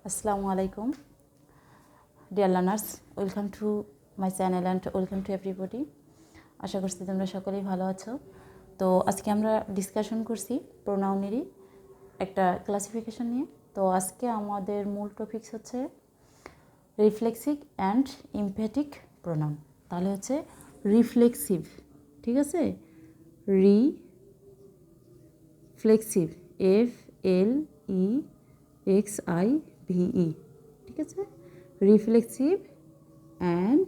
Assalamualaikum, dear learners, welcome to my channel and welcome to everybody. আশা করছি তোমরা সকলেই ভালো আছো। তো আজকে আমরা ডিসকাশন করছি প্রোনাউনেরই একটা ক্লাসিফিকেশন নিয়ে। তো আজকে আমাদের মূল টপিকস হচ্ছে রিফ্লেক্সিভ অ্যান্ড এমফ্যাটিক প্রোনাউন। তাহলে হচ্ছে রিফ্লেক্সিভ, ঠিক আছে, রিফ্লেক্সিভ FLEXIVE, ঠিক আছে, reflexive and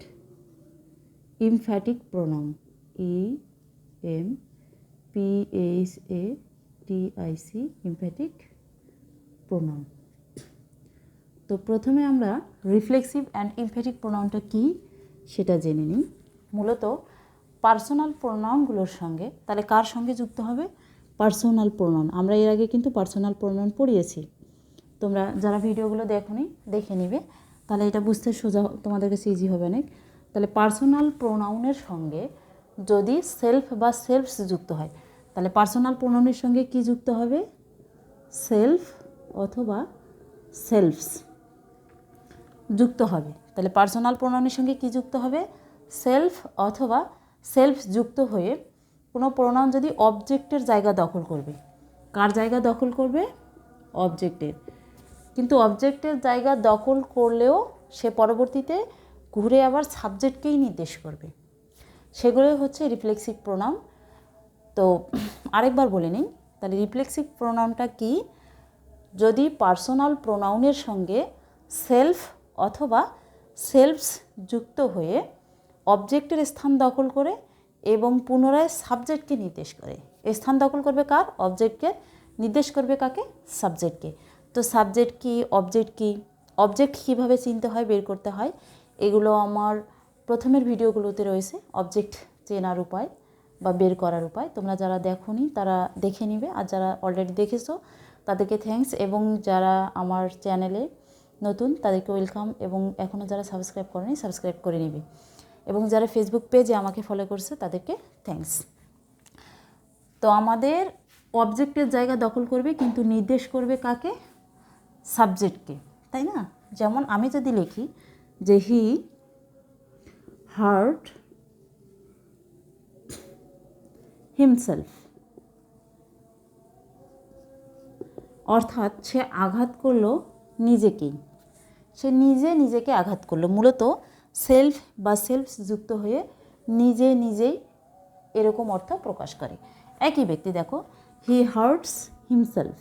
emphatic pronoun EMPHATIC emphatic pronoun। তো প্রথমে আমরা রিফ্লেক্সিভ অ্যান্ড এমফ্যাটিক প্রোনাউনটা কী সেটা জেনে নিই। মূলত পার্সোনাল প্রোনাউনগুলোর সঙ্গে, তাহলে কার সঙ্গে যুক্ত হবে? Personal pronoun. আমরা এর আগে কিন্তু পার্সোনাল প্রোনাউন পড়িয়েছি, তোমরা যারা ভিডিওগুলো দেখোনি দেখে নিবে, তাহলে এটা বুঝতে সোজা তোমাদের কাছে ইজি হবে অনেক। তাহলে পার্সোনাল প্রোনাউনের সঙ্গে যদি সেলফ বা সেলফস যুক্ত হয়, তাহলে পার্সোনাল প্রোনাউনের সঙ্গে কি যুক্ত হবে? সেলফ অথবা সেলফস যুক্ত হবে। তাহলে পার্সোনাল প্রোনাউনের সঙ্গে কি যুক্ত হবে? সেলফ অথবা সেলফ যুক্ত হয়ে কোনো প্রোনাউন যদি অবজেক্টের জায়গা দখল করবে। কার জায়গা দখল করবে? অবজেক্টের। কিন্তু অবজেক্টের জায়গা দখল করলেও সে পরবর্তীতে ঘুরে আবার সাবজেক্টকেই নির্দেশ করবে, সেগুলো হচ্ছে রিফ্লেক্সিভ প্রোনাউন। তো আরেকবার বলে নিই, তাহলে রিফ্লেক্সিভ প্রোনাউনটা কি? যদি পার্সোনাল প্রোনাউনের সঙ্গে সেলফ অথবা সেলফস যুক্ত হয়ে অবজেক্টের স্থান দখল করে এবং পুনরায় সাবজেক্টকে নির্দেশ করে। স্থান দখল করবে কার? অবজেক্টকে। নির্দেশ করবে কাকে? সাবজেক্টকে। তো সাবজেক্ট কি, অবজেক্ট কি, অবজেক্ট কীভাবে চিনতে হয়, বের করতে হয়, এগুলো আমার প্রথমের ভিডিওগুলোতে রয়েছে, অবজেক্ট চেনার উপায় বা বের করার উপায়। তোমরা যারা দেখোনি তারা দেখে নিবে, আর যারা অলরেডি দেখেছো তাদেরকে থ্যাঙ্কস, এবং যারা আমার চ্যানেলে নতুন তাদেরকে ওয়েলকাম, এবং এখনও যারা সাবস্ক্রাইব করেনি সাবস্ক্রাইব করে নিবে, এবং যারা ফেসবুক পেজে আমাকে ফলো করছে তাদেরকে থ্যাঙ্কস। তো আমাদের অবজেক্টের জায়গা দখল করবে কিন্তু নির্দেশ করবে কাকে? সাবজেক্টকে, তাই না? যেমন আমি যদি লিখি যে হি হার্ট হিমসেলফ, অর্থাৎ সে আঘাত করলো নিজেকেই, সে নিজেকে আঘাত করলো। মূলত সেলফ বা সেলফ যুক্ত হয়ে নিজেই এরকম অর্থ প্রকাশ করে। একই ব্যক্তি, দেখো, হি হার্টস হিমসেলফ,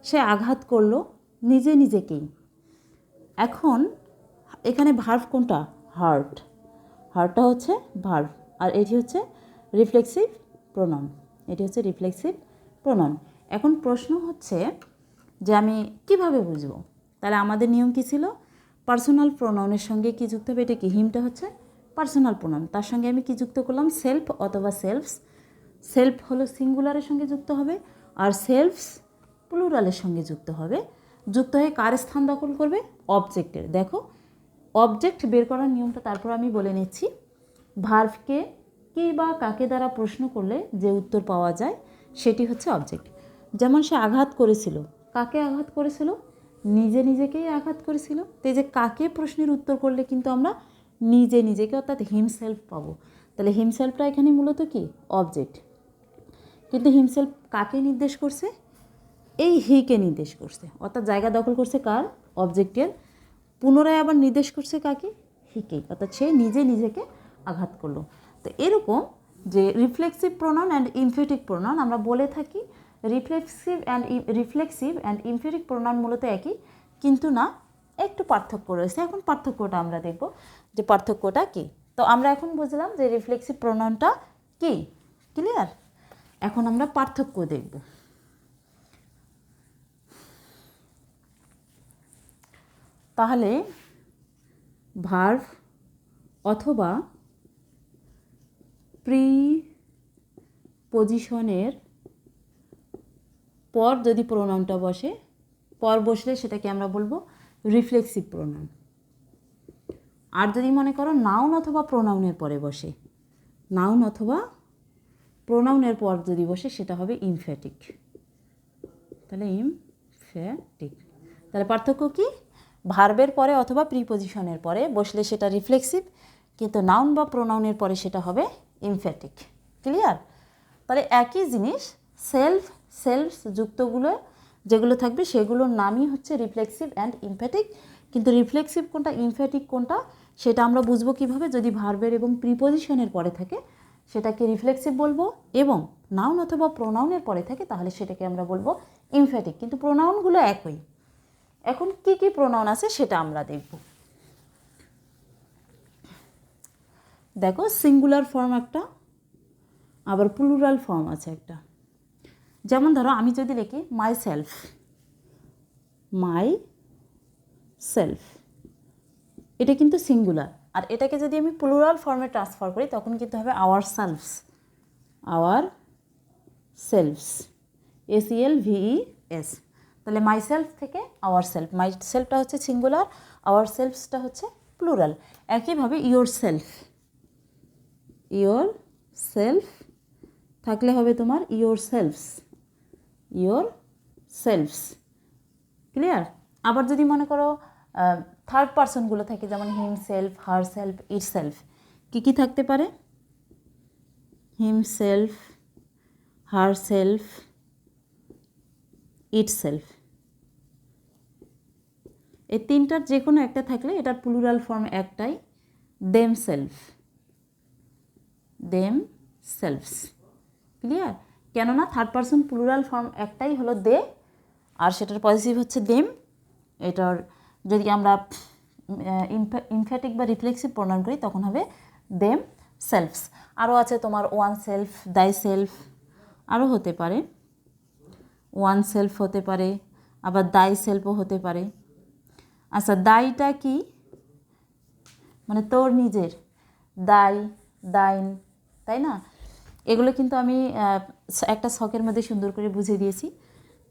সে আঘাত করলো নিজেকেই। এখন এখানে ভার্ব কোনটা? হার্ট। হার্টটা হচ্ছে ভার্ব, আর এটি হচ্ছে রিফ্লেক্সিভ প্রোনাউন। এটি হচ্ছে রিফ্লেক্সিভ প্রোনাউন। এখন প্রশ্ন হচ্ছে যে আমি কিভাবে বুঝবো? তাহলে আমাদের নিয়ম কী ছিল? পার্সোনাল প্রোনাউনের সঙ্গে কি যুক্ত হবে? এটা কি? হিমটা হচ্ছে পার্সোনাল প্রোনাউন, তার সঙ্গে আমি কি যুক্ত করলাম? সেলফ অথবা সেলফস। সেলফ হলো সিঙ্গুলারের সঙ্গে যুক্ত হবে, আর সেলফস প্লুরালের সঙ্গে যুক্ত হবে। যুক্ত হয়ে কার স্থান দখল করবে? অবজেক্টের। দেখো, অবজেক্ট বের করার নিয়মটা তারপর আমি বলে নিচ্ছি। ভার্বকে কে বা কাকে দ্বারা প্রশ্ন করলে যে উত্তর পাওয়া যায় সেটি হচ্ছে অবজেক্ট। যেমন সে আঘাত করেছিল, কাকে আঘাত করেছিল? নিজেকেই আঘাত করেছিল। তো এই যে কাকে প্রশ্নের উত্তর করলে কিন্তু আমরা নিজেকে অর্থাৎ হিমসেলফ পাবো। তাহলে হিমসেলফটা এখানে মূলত কি? অবজেক্ট। কিন্তু হিমসেলফ কাকে নির্দেশ করছে? এই হিকে নির্দেশ করছে, অর্থাৎ জায়গা দখল করছে কার? অবজেক্টের। পুনরায় আবার নির্দেশ করছে কাকে? হিকে, অর্থাৎ সে নিজেকে আঘাত করলো। তো এরকম যে reflexive pronoun and emphatic pronoun আমরা বলে থাকি। রিফ্লেক্সিভ অ্যান্ড এমফ্যাটিক প্রোনাউন মূলত একই, কিন্তু না, একটু পার্থক্য রয়েছে। এখন পার্থক্যটা আমরা দেখব যে পার্থক্যটা কী। তো আমরা এখন বুঝলাম যে রিফ্লেক্সিভ প্রোনাউনটা কী, ক্লিয়ার? এখন আমরা পার্থক্য দেখব। তাহলে ভার্ব অথবা প্রিপোজিশনের পর যদি প্রোনাউনটা বসে, পর বসলে সেটাকে আমরা বলবো রিফ্লেক্সিভ প্রোনাউন। আর যদি মনে করো নাউন অথবা প্রোনাউনের পরে বসে, নাউন অথবা প্রোনাউনের পর যদি বসে সেটা হবে এমফ্যাটিক। তাহলে এমফ্যাটিক। তাহলে পার্থক্য কি? ভার্বের পরে অথবা প্রিপজিশনের পরে বসলে সেটা রিফ্লেক্সিভ, কিন্তু নাউন বা প্রোনাউনের পরে সেটা হবে এমফ্যাটিক। ক্লিয়ার? তাহলে একই জিনিস সেলফস যুক্তগুলো যেগুলো থাকবে সেগুলোর নামই হচ্ছে রিফ্লেক্সিভ অ্যান্ড এমফ্যাটিক। কিন্তু রিফ্লেক্সিভ কোনটা, এমফ্যাটিক কোনটা সেটা আমরা বুঝবো কিভাবে? যদি ভার্বের এবং প্রিপজিশনের পরে থাকে সেটাকে রিফ্লেক্সিভ বলবো, এবং নাউন অথবা প্রোনাউনের পরে থাকে তাহলে সেটাকে আমরা বলবো এমফ্যাটিক। কিন্তু প্রোনাউনগুলো একই। এখন কি কি প্রোনাউন আছে সেটা আমরা দেখব। দেখো, সিঙ্গুলার ফর্ম একটা, আবার প্লুরাল ফর্ম আছে একটা। যেমন ধরো আমি যদি লিখি মাই সেলফ, এটা কিন্তু সিঙ্গুলার। আর এটাকে যদি আমি প্লুরাল ফর্মে ট্রান্সফার করি তখন কিন্তু হবে আওয়ার সেলফস, SELVES। তাহলে মাই সেলফ থেকে আওয়ার সেলফ, মাই সেলফটা হচ্ছে সিঙ্গুলার, আওয়ার সেলফসটা হচ্ছে প্লুরাল। একইভাবে ইয়োর সেলফ থাকলে হবে তোমার ইয়োর সেলফস। ক্লিয়ার? আবার যদি মনে করো থার্ড পারসনগুলো থাকে, যেমন himself, herself, itself, কী থাকতে পারে? Himself, herself, itself. এই তিনটার যে কোনো একটা থাকলে এটার প্লুরাল ফর্ম একটাই, দেম সেলফস। ক্লিয়ার? কেননা থার্ড পারসন প্লুরাল ফর্ম একটাই হলো দে, আর সেটার পজিটিভ হচ্ছে দেম। এটার যদি আমরা এমফ্যাটিক বা রিফ্লেক্সিভ প্রোনাউন করি তখন হবে দেম সেলফস। আরও আছে তোমার ওয়ান সেলফ, দাই সেলফ, আরও হতে পারে, ওয়ান সেলফ হতে পারে, আবার দাই সেলফও হতে পারে। আচ্ছা, দাইটা কি? মানে তোর নিজের, দাইন, তাই না? এগুলো কিন্তু আমি একটা ছকের মধ্যে সুন্দর করে বুঝিয়ে দিয়েছি।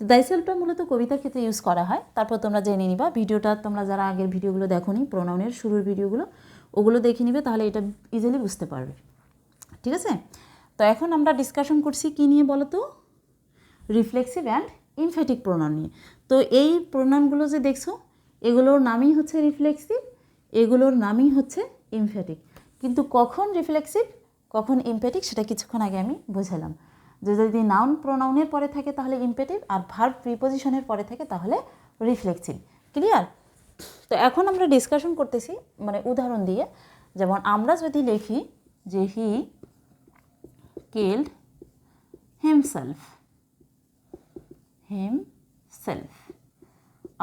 তো দাইসেলফটা মূলত কবিতার ক্ষেত্রে ইউজ করা হয়। তারপর তোমরা জেনে নিবা, ভিডিওটা তোমরা যারা আগের ভিডিওগুলো দেখোনি, প্রোনাউনের শুরুর ভিডিওগুলো, ওগুলো দেখে নিবে, তাহলে এটা ইজিলি বুঝতে পারবে। ঠিক আছে? তো এখন আমরা ডিসকাশন করছি কী নিয়ে বলো তো? রিফ্লেক্সিভ অ্যান্ড এমফ্যাটিক প্রোনাউন নিয়ে। তো এই প্রোনাউনগুলো যে দেখছো এগুলোর নামই হচ্ছে রিফ্লেক্সিভ, এগুলোর নামই হচ্ছে এমফ্যাটিক। কিন্তু কখন রিফ্লেক্সিভ কখন এমফ্যাটিক সেটা কিছুক্ষণ আগে আমি বোঝালাম, যে যদি নাউন প্রোনাউনের পরে থাকে তাহলে এমফ্যাটিভ, আর ভার্ব প্রিপজিশনের পরে থাকে তাহলে রিফ্লেক্সিভ। ক্লিয়ার? তো এখন আমরা ডিসকাশন করতেছি মানে উদাহরণ দিয়ে। যেমন আমরা যদি লিখি যে হি কিল্ড হিমসেলফ,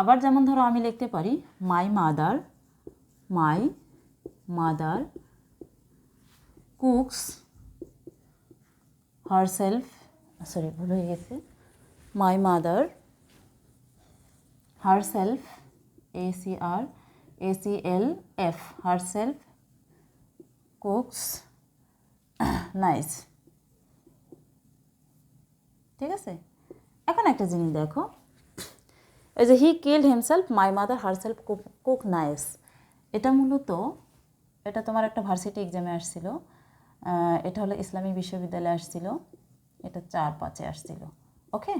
আবার যেমন ধরো আমি লিখতে পারি my mother cooks herself, sorry ভুল হয়ে গেছে, my mother herself, ACRACLF, herself cooks nice. ঠিক আছে? এখন একটা জিনিস দেখো, এই যে he killed himself, my mother herself cook nice, এটা মূলত এটা তোমার একটা ভার্সিটি এক্সামে আসছিল, এটা হলো ইসলামী বিশ্ববিদ্যালয়ে আসছিল, এটা 4-5-এ আসছিল। ওকে,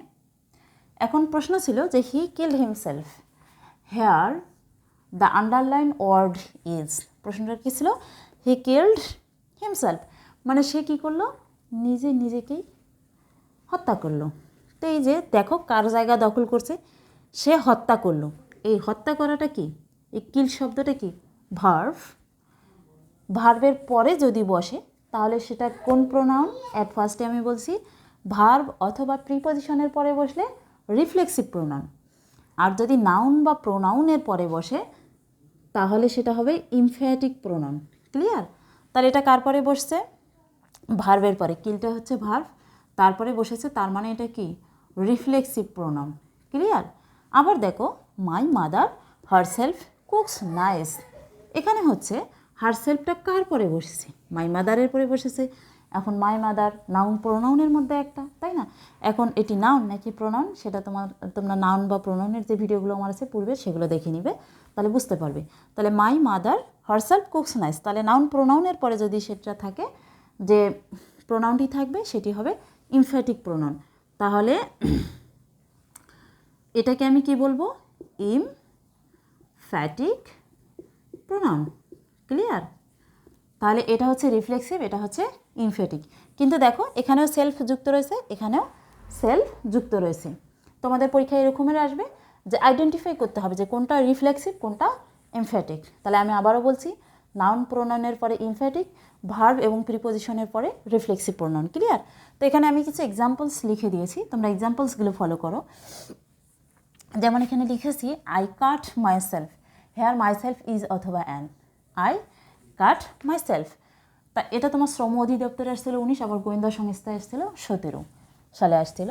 এখন প্রশ্ন ছিল যে he killed himself, here the underline word is, প্রশ্নটা কী ছিল? হি কিল্ড হিমসেলফ, মানে সে কী করলো? নিজেকেই হত্যা করলো। তো এই যে দেখো কার জায়গা দখল করছে, সে হত্যা করলো। এই হত্যা করাটা কি? এই কিল শব্দটা কি? ভার্বের পরে যদি বসে তাহলে সেটা কোন প্রোনাউন? অ্যাট ফার্স্টে আমি বলছি ভার্ব অথবা প্রিপজিশনের পরে বসলে রিফ্লেক্সিভ প্রোনাউন, আর যদি নাউন বা প্রোনাউনের পরে বসে তাহলে সেটা হবে এমফ্যাটিক প্রোনাউন। ক্লিয়ার? তাহলে এটা কার পরে বসছে? ভার্বের পরে। কিলটা হচ্ছে ভার্ব, তারপরে বসেছে, তার মানে এটা কি? Reflexive pronoun. ক্লিয়ার? আবার দেখো my mother herself cooks nice, এখানে হচ্ছে হারসেলফটা কার পরে বসেছে? মাই মাদারের পরে বসেছে। এখন মাই মাদার নাউন প্রোনাউনের মধ্যে একটা, তাই না? এখন এটি নাউন নাকি প্রোনাউন সেটা তোমরা নাউন বা প্রোনাউনের যে ভিডিওগুলো আমার আছে পূর্বে সেগুলো দেখে নিবে, তাহলে বুঝতে পারবে। তাহলে my mother herself cooks nice, তাহলে নাউন প্রোনাউনের পরে যদি সেটা থাকে, যে প্রোনাউনটি থাকবে সেটি হবে এমফ্যাটিক প্রোনাউন। তাহলে এটাকে আমি কি বলবো? emphatic pronoun ক্লিয়ার তাহলে এটা হচ্ছে রিফ্লেক্সিভ এটা হচ্ছে ইমফ্যাটিক কিন্তু দেখো এখানেও সেলফ যুক্ত রয়েছে এখানেও সেলফ যুক্ত রয়েছে তোমাদের পরীক্ষায় এরকমের আসবে যে আইডেন্টিফাই করতে হবে যে কোনটা রিফ্লেক্সিভ কোনটা এমফ্যাটিক তাহলে আমি আবারও বলছি নাউন প্রোনাউনের পরে ইমফ্যাটিক ভার্ব এবং প্রিপোজিশনের পরে রিফ্লেক্সিভ প্রোনাউন ক্লিয়ার তো এখানে আমি কিছু এক্সাম্পলস লিখে দিয়েছি তোমরা এক্সাম্পলসগুলো ফলো করো যেমন এখানে লিখেছি I cut myself here myself is অথবা অ্যান আই কাট মাইসেলফ তা এটা তোমার শ্রম অধিদপ্তরে আসছিল 19 আবার গোয়েন্দা সংস্থায় আসছিল 17 সালে আসছিল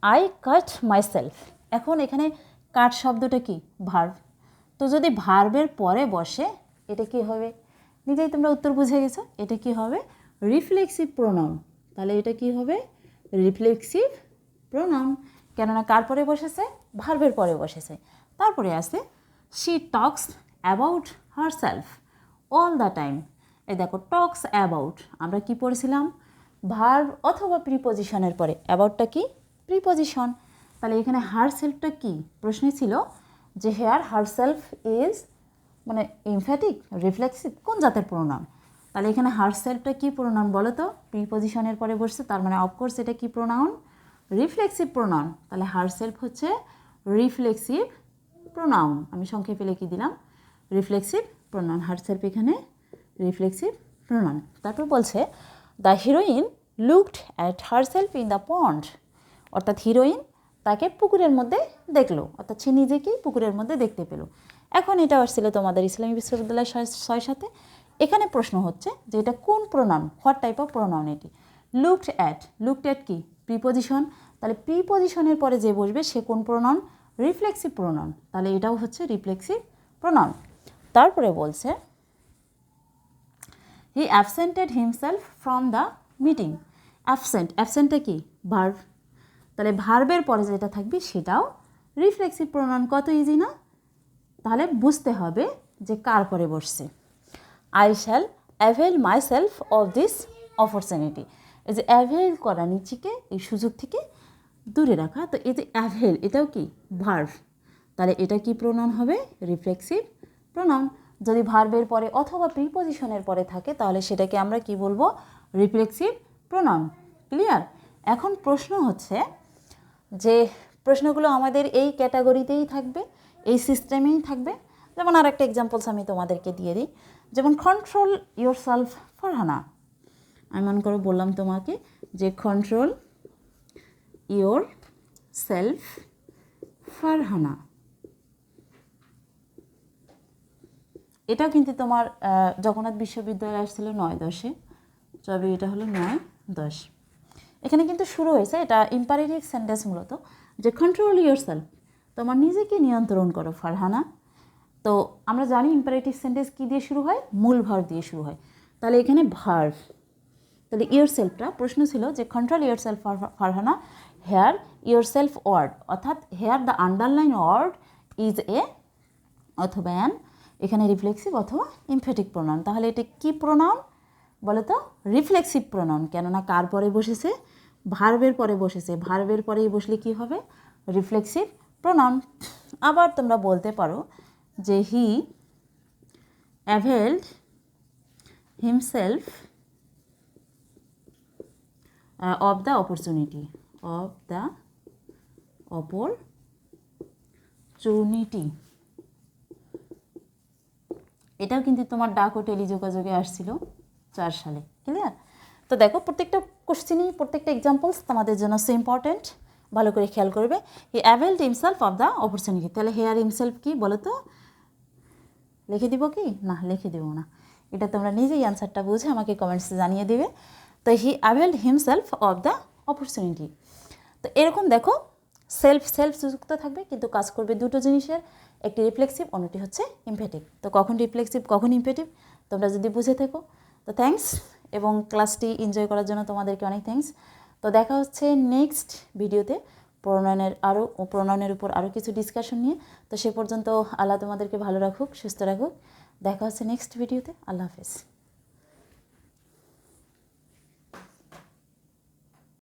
আই কাট মাইসেলফ এখন এখানে কাট শব্দটা কি ভার্ব তো যদি ভার্বের পরে বসে এটা কি হবে নিজেই তোমরা উত্তর বুঝে গেছো এটা কি হবে রিফ্লেক্সিভ প্রোনাউন তাহলে এটা কি হবে রিফ্লেক্সিভ প্রোনাউন কেননা কার পরে বসেছে ভার্বের পরে বসেছে তারপরে আসে she talks about herself all the time এই দেখো টক্স অ্যাবাউট আমরা কি পড়েছিলাম ভার্ব অথবা প্রিপোজিশনের পরে অ্যাবাউটটা কি প্রিপোজিশন তাহলে এখানে হারসেলফটা কি প্রশ্নে ছিল যে হেয়ার হারসেলফ ইজ মানে এমফ্যাটিক রিফ্লেক্সিভ কোন জাতের প্রোনাউন তাহলে এখানে হারসেলফটা কি প্রোনাউন বলো তো প্রিপোজিশনের পরে বসছে তার মানে অফকোর্স এটা কি প্রোনাউন রিফ্লেক্সিভ প্রোনাউন তাহলে হারসেলফ হচ্ছে রিফ্লেক্সিভ প্রোনাউন আমি সংক্ষেপে লিখে দিলাম রিফ্লেক্সিভ প্রোনাউন হারসেলফ এখানে রিফ্লেক্সিভ প্রোনাউন তারপর বলছে the heroine looked at herself in the pond অর্থাৎ হিরোইন তাকে পুকুরের মধ্যে দেখলো অর্থাৎ সে নিজেকেই পুকুরের মধ্যে দেখতে পেল এখন এটা আসছিল তোমাদের ইসলামী বিশ্ববিদ্যালয় 6 এখানে প্রশ্ন হচ্ছে যে এটা কোন pronoun what type of pronoun এটি লুকড অ্যাট কি প্রিপোজিশন তাহলে প্রিপোজিশনের পরে যে বসবে সে কোন প্রোনাউন রিফ্লেক্সিভ প্রোনাউন তাহলে এটাও হচ্ছে রিফ্লেক্সিভ প্রোনাউন তারপরে বলছে he absented himself from the meeting অ্যাবসেন্টটা কি ভার্ব তাহলে ভার্বের পরে যেটা থাকবে সেটাও রিফ্লেক্সিভ প্রোনাউন কত ইজি না তাহলে বুঝতে হবে যে কার পরে বসছে I shall avail myself of this opportunity এই যে অ্যাভেল করা নিজেকে এই সুযোগ থেকে দূরে রাখা তো এই যে অ্যাভেল এটাও কি ভার্ব তাহলে এটা কি প্রোনাউন হবে রিফ্লেক্সিভ প্রোনাউন যদি ভার্বের পরে অথবা প্রিপোজিশনের পরে থাকে তাহলে সেটাকে আমরা কি বলবো রিফ্লেক্সিভ প্রোনাউন ক্লিয়ার এখন প্রশ্ন হচ্ছে যে প্রশ্নগুলো আমাদের এই ক্যাটাগরিতেই থাকবে এই সিস্টেমেই থাকবে যেমন আর একটা এক্সাম্পলস আমি তোমাদেরকে দিয়ে দিই যেমন কন্ট্রোল ইয়োর সেলফ ফারহানা আমি মনে করে বললাম তোমাকে যে কন্ট্রোল ইয়োর সেলফ ফারহানা এটাও কিন্তু তোমার জগন্নাথ বিশ্ববিদ্যালয়ে আসছিল 9-10 তবে এটা হলো 9-10 এখানে কিন্তু শুরু হয়েছে এটা ইম্পারেটিভ সেন্টেন্স মূলত যে কন্ট্রোল ইয়োর সেলফ তোমার নিজেকে নিয়ন্ত্রণ করো ফারহানা তো আমরা জানি ইম্পারেটিভ সেন্টেন্স কী দিয়ে শুরু হয় মূল ভার্ব দিয়ে শুরু হয় তাহলে এখানে ভার্ব তাহলে ইয়োর সেলফটা প্রশ্ন ছিল যে control yourself Farhana here yourself word অর্থাৎ here the underline word is a অথবা অ্যান এখানে রিফ্লেক্সিভ অথবা এমফ্যাটিক প্রোনাউন তাহলে এটা কি প্রোনাউন বলো তো রিফ্লেক্সিভ প্রোনাউন কেননা কার পরে বসেছে ভার্বের পরে বসেছে ভার্বের পরেই বসলে কি হবে রিফ্লেক্সিভ প্রোনাউন আবার তোমরা বলতে পারো যে he availed himself of the opportunity এটাও কিন্তু তোমার ডাক ও টেলিযোগাযোগে আসছিল 4 সালে ক্লিয়ার তো দেখো প্রত্যেকটা কোশ্চেনই প্রত্যেকটা এক্সাম্পলস তোমাদের জন্য সো ইম্পর্টেন্ট ভালো করে খেয়াল করবে he availed himself of the opportunity তাহলে হেয়ার হিমসেলফ কি বলো তো লিখে দিব কি না লিখে দেবো না এটা তোমরা নিজেই অ্যান্সারটা বুঝে আমাকে কমেন্টসে জানিয়ে দিবে তো he availed himself of the opportunity তো এরকম দেখো সেলফ যুক্ত থাকবে কিন্তু কাজ করবে দুটো জিনিসের একটি রিফ্লেক্সিভ অন্যটি হচ্ছে এমফ্যাটিক তো কখন রিফ্লেক্সিভ কখন এমফ্যাটিক তোমরা যদি বুঝে থাকো তো থ্যাঙ্কস এবং ক্লাসটি এনজয় করার জন্য তোমাদেরকে অনেক থ্যাঙ্কস তো দেখা হচ্ছে নেক্সট ভিডিওতে প্রোনাউনের উপর আরও কিছু ডিসকাশন নিয়ে তো সে পর্যন্ত আল্লাহ তোমাদেরকে ভালো রাখুক সুস্থ রাখুক দেখা হচ্ছে নেক্সট ভিডিওতে আল্লাহ হাফেজ